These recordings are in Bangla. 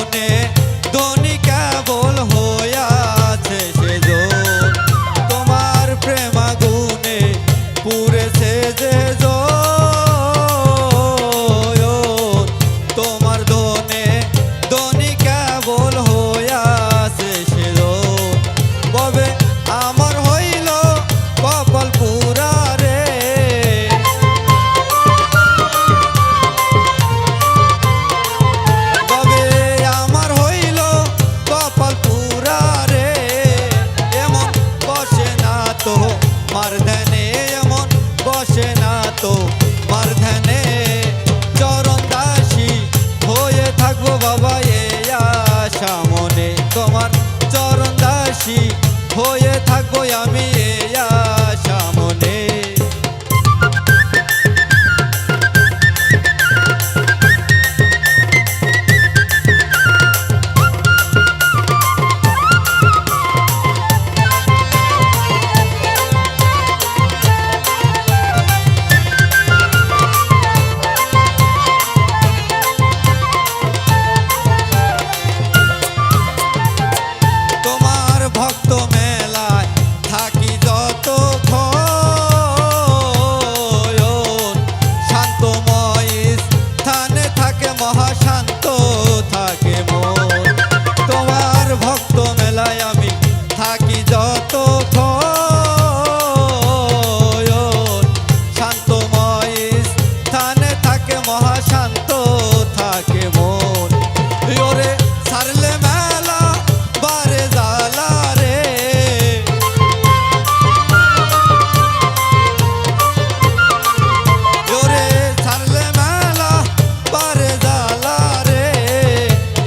ধনে ধনী কেবল হইয়াছে সেজন, তোমার প্রেমাগুনে পুরেছে যে তোমার ধনে ধনী কেবল হইয়াছে সেজন, ববে আমার হইল কপাল পুরা রে, ববে আমার হইল কপাল পুরা রে, এমন বসে না তো মার ধ্যানে, এমন বসে না তো মার ধ্যানে, চরণ দাসী হয়ে থাকবো বাবা এই আশা মনে, তোমার চরণ দাসী হয়ে থাকবো আমি এই আশা মনে। তোমার ভক্ত মেলায় থাকি যতক্ষণ, শান্তময় স্থানে থাকে মহাশান্ত থাকে মন, তোমার ভক্ত মেলায় আমি থাকি যতক্ষণ, শান্তময় স্থানে থাকে মহাশান্ত থাকে মন, ওরে ছাড়লে মেলা বারে জালা রে, ওরে ছাড়লে মেলা বারে জালা রে,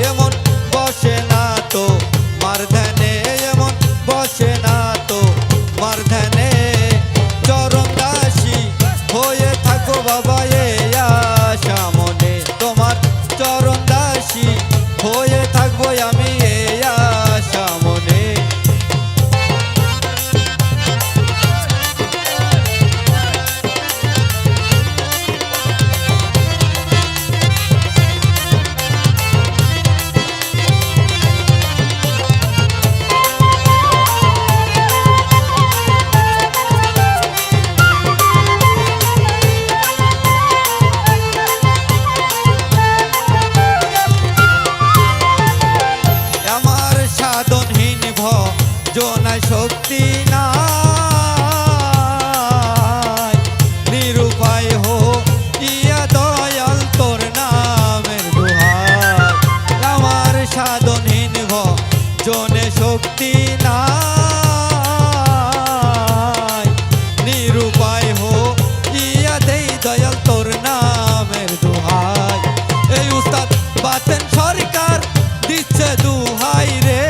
এমন বসে না তো মার ধ্যানে, এমন বসে না তো মার ধ্যানে, চরণ দাসী হয়ে থাকো বাবা এই আশা মনে, তোমার চরণ দাসী হয়ে থাকবো আমি এই আশা মনে। আমার সাধনহীন ভজনায় শক্তি নাই, নিরুপায় হো ইয়া দয়াল তোর নামের দুহাই, আমার সাধনহীন ভজনে শক্তি নাই, নিরুপায় হো ইয়া দেই দয়াল তোর নামের দুহাই, এই উস্তাদ বাতেন সরকার দিচ্ছে দুহাই রে,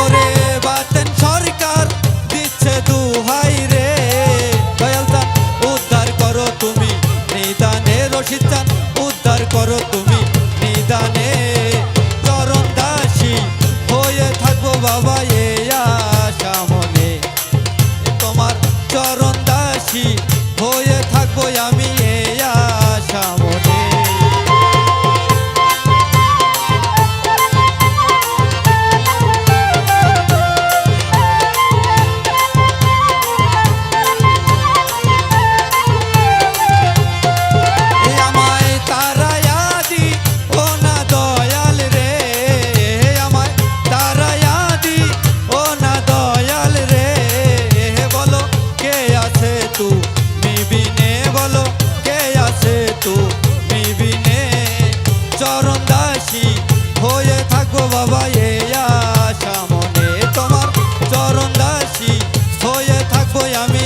ওরে বাতেন সরকার দিচ্ছে দুহাই রে, দয়াল চান উদ্ধার করো তুমি নিদানে, রশিদ চান উদ্ধার করো তুমি নিদানে, চরণ দাসী হয়ে থাকবো বাবা এই আশা মনে, তোমার চরণ দাসী হয়ে থাকবো আমি এই আশা মনে। আমায় তারায়া দি ও না দয়াল রে, আমায় তারায়া দি ও না দয়াল রে, বলো কে আছে তুমি বিনে, বলো কে আছে তুমি বিনে, চরণ দাসী হয়ে থাকবো বাবা এই আশা মনে, তোমার চরণ দাসী হয়ে থাকবো আমি